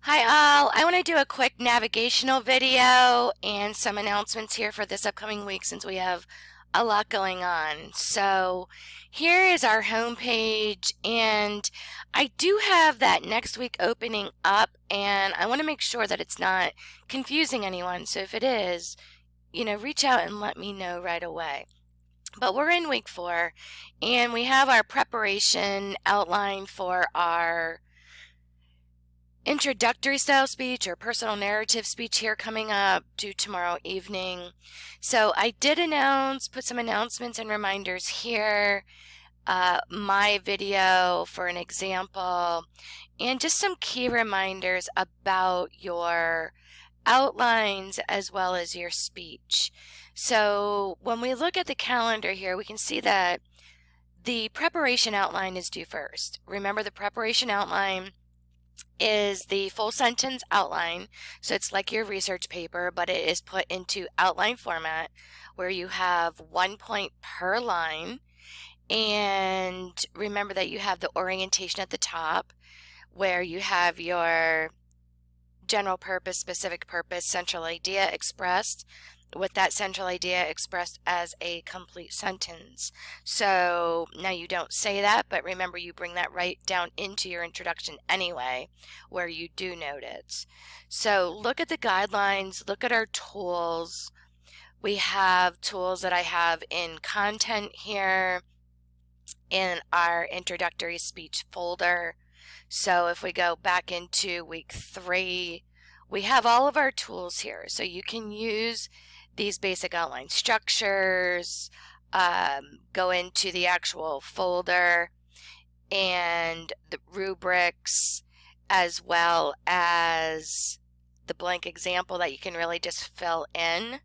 Hi all, I want to do a quick navigational video and some announcements here for this upcoming week since we have a lot going on. So here is our homepage, and I do have that next week opening up, and I want to make sure that it's not confusing anyone. So if it is, reach out and let me know right away. But we're in week 4, and we have our preparation outline for our introductory style speech or personal narrative speech here coming up due tomorrow evening. So I did put some announcements and reminders here, my video for an example, and just some key reminders about your outlines as well as your speech. So when we look at the calendar here, we can see that the preparation outline is due first. Remember, the preparation outline is the full sentence outline. So it's like your research paper, but it is put into outline format where you have 1 point per line. And remember that you have the orientation at the top where you have your general purpose, specific purpose, central idea expressed, with that central idea expressed as a complete sentence. So now you don't say that, but remember you bring that right down into your introduction anyway, where you do note it. So look at the guidelines, look at our tools. We have tools that I have in content here in our introductory speech folder. So if we go back into week 3, we have all of our tools here. So you can use these basic outline structures, go into the actual folder and the rubrics, as well as the blank example that you can really just fill in.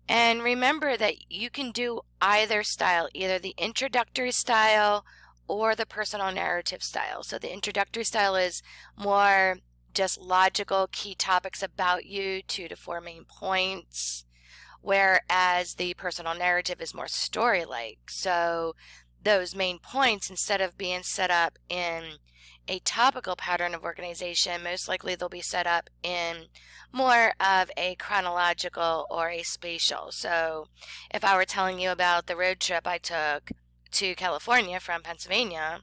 And remember that you can do either style, either the introductory style or the personal narrative style. So the introductory style is more just logical key topics about you, 2 to 4 main points, whereas the personal narrative is more story-like. So those main points, instead of being set up in a topical pattern of organization, most likely they'll be set up in more of a chronological or a spatial. So if I were telling you about the road trip I took to California from Pennsylvania,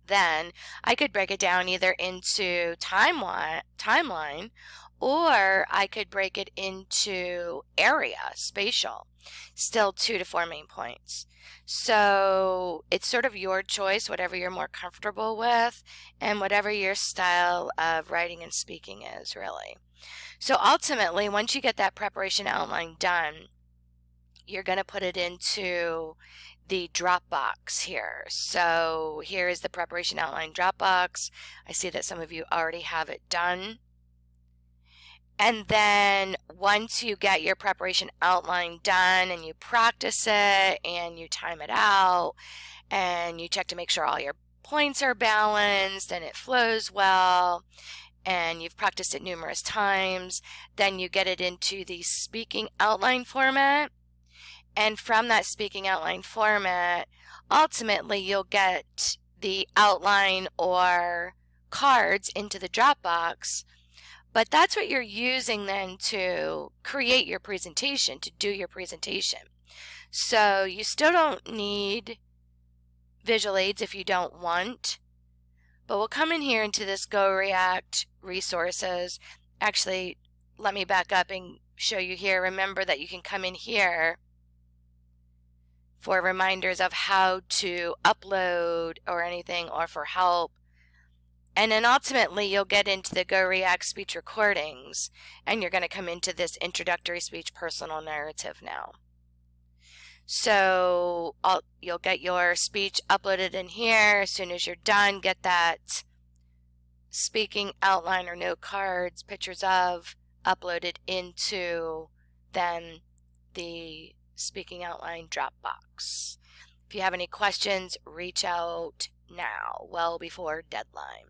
then I could break it down either into timeline, or I could break it into area, spatial, still 2 to 4 main points. So it's sort of your choice, whatever you're more comfortable with and whatever your style of writing and speaking is, really. So ultimately, once you get that preparation outline done, you're going to put it into the Dropbox here. So here is the preparation outline Dropbox. I see that some of you already have it done. And then once you get your preparation outline done and you practice it and you time it out and you check to make sure all your points are balanced and it flows well, and you've practiced it numerous times, then you get it into the speaking outline format. And from that speaking outline format, ultimately you'll get the outline or cards into the Dropbox. But that's what you're using then to create your presentation, to do your presentation. So you still don't need visual aids if you don't want. But we'll come in here into this Go React resources. Actually, let me back up and show you here. Remember that you can come in here for reminders of how to upload or anything, or for help. And then ultimately you'll get into the Go React speech recordings, and you're going to come into this introductory speech personal narrative now. So you'll get your speech uploaded in here. As soon as you're done, get that speaking outline or note cards, pictures of, uploaded into then the speaking outline Dropbox. If you have any questions, reach out now, well before deadline.